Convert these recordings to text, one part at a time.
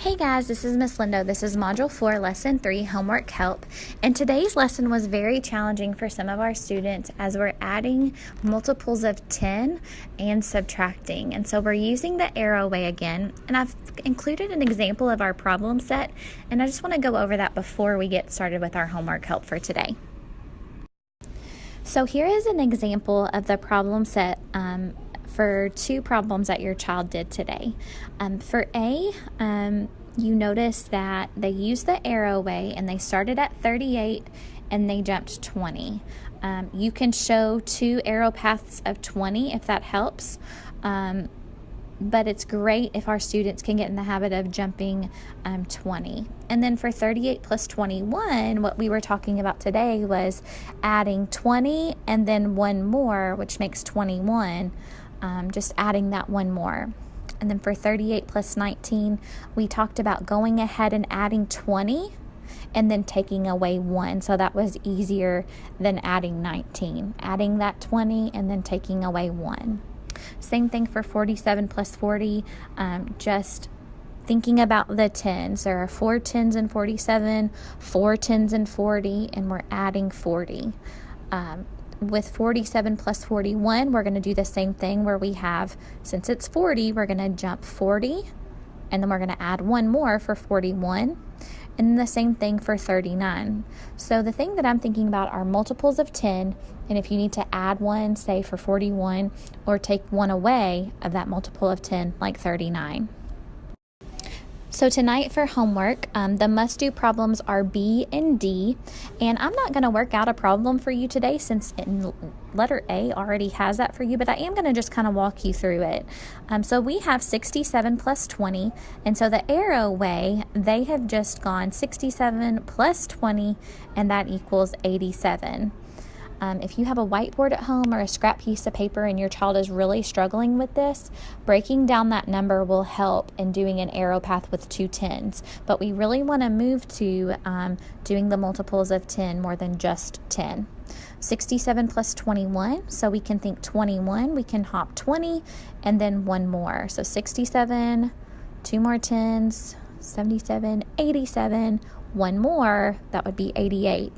Hey guys, this is Miss Lindo. This is Module 4, Lesson 3, Homework Help. And today's lesson was very challenging for some of our students as we're adding multiples of 10 and subtracting. And so we're using the arrow way again. And I've included an example of our problem set, and I just want to go over that before we get started with our homework help for today. So here is an example of the problem set for two problems that your child did today. For A, you notice that they used the arrow way and they started at 38 and they jumped 20. You can show two arrow paths of 20 if that helps. But it's great if our students can get in the habit of jumping 20. And then for 38 plus 21, what we were talking about today was adding 20 and then one more, which makes 21, just adding that one more. And then for 38 plus 19, we talked about going ahead and adding 20 and then taking away 1. So that was easier than adding 19. Adding that 20 and then taking away 1. Same thing for 47 plus 40, just thinking about the tens. There are 4 tens in 47, 4 tens in 40, and we're adding 40. With 47 plus 41, we're going to do the same thing where we have, since it's 40, we're going to jump 40, and then we're going to add one more for 41. And the same thing for 39. So the thing that I'm thinking about are multiples of 10, and if you need to add one, say for 41, or take one away of that multiple of 10, like 39. So tonight for homework, the must-do problems are B and D, and I'm not going to work out a problem for you today since letter A already has that for you, but I am going to just kind of walk you through it. So we have 67 plus 20, and so the arrow way, they have just gone 67 plus 20, and that equals 87. If you have a whiteboard at home or a scrap piece of paper and your child is really struggling with this, breaking down that number will help in doing an arrow path with two tens. But we really want to move to doing the multiples of 10 more than just 10. 67 plus 21, so we can think 21. We can hop 20 and then one more. So 67, two more tens, 77, 87, one more, that would be 88.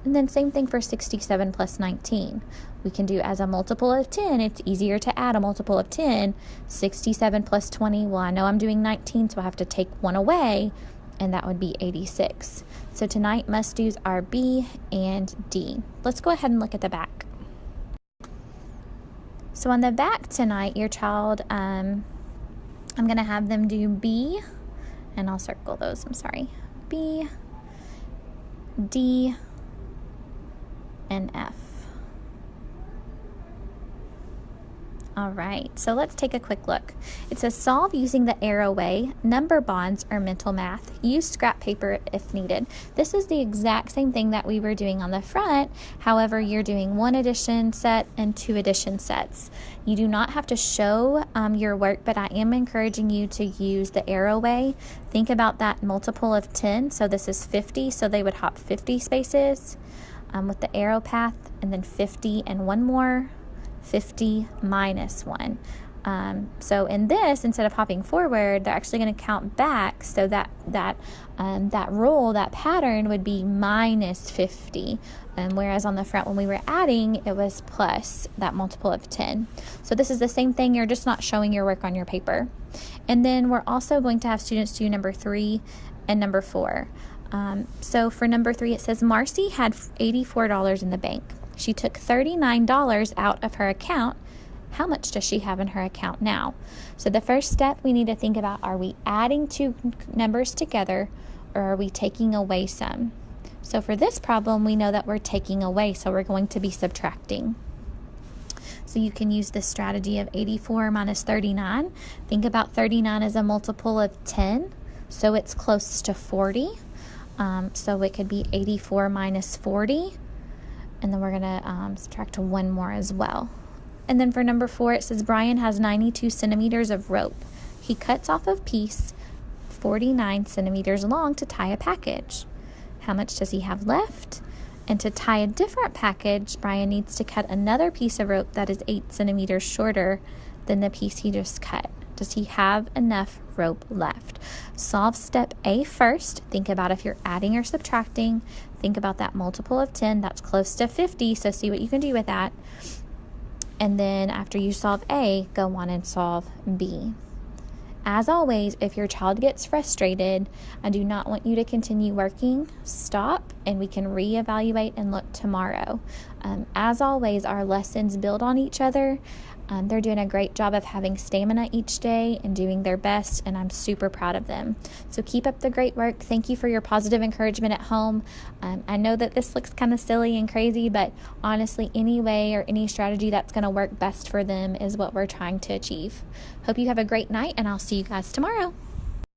And then same thing for 67 plus 19. We can do as a multiple of 10. It's easier to add a multiple of 10. 67 plus 20, well, I know I'm doing 19, so I have to take one away, and that would be 86. So tonight, must-dos are B and D. Let's go ahead and look at the back. So on the back tonight, your child, I'm going to have them do B, and I'll circle those, I'm sorry. B, D, and F. All right, so let's take a quick look. It says solve using the arrow way, number bonds, or mental math. Use scrap paper if needed. This is the exact same thing that we were doing on the front. However, you're doing one addition set and two addition sets. You do not have to show your work, but I am encouraging you to use the arrow way. Think about that multiple of 10. So this is 50, so they would hop 50 spaces. With the arrow path, and then 50 and one more, 50 minus 1. So in this, instead of hopping forward, they're actually going to count back, so that rule, that pattern would be minus 50. Whereas on the front, when we were adding, it was plus that multiple of 10. So this is the same thing, you're just not showing your work on your paper. And then we're also going to have students do number 3 and number 4. So for number 3, it says Marcy had $84 in the bank. She took $39 out of her account. How much does she have in her account now? So the first step we need to think about, are we adding two numbers together, or are we taking away some? So for this problem, we know that we're taking away, so we're going to be subtracting. So you can use the strategy of 84 minus 39. Think about 39 as a multiple of 10, so it's close to 40. So it could be 84 minus 40, and then we're going to subtract one more as well. And then for number 4, it says Brian has 92 centimeters of rope. He cuts off a piece 49 centimeters long to tie a package. How much does he have left? And to tie a different package, Brian needs to cut another piece of rope that is 8 centimeters shorter than the piece he just cut. Does he have enough rope left? Solve step A first. Think about if you're adding or subtracting. Think about that multiple of 10. That's close to 50, so see what you can do with that. And then after you solve A, go on and solve B. As always, if your child gets frustrated, I do not want you to continue working. Stop, and we can reevaluate and look tomorrow. As always, our lessons build on each other. They're doing a great job of having stamina each day and doing their best, and I'm super proud of them. So keep up the great work. Thank you for your positive encouragement at home. I know that this looks kind of silly and crazy, but honestly, any way or any strategy that's going to work best for them is what we're trying to achieve. Hope you have a great night, and I'll see you guys tomorrow.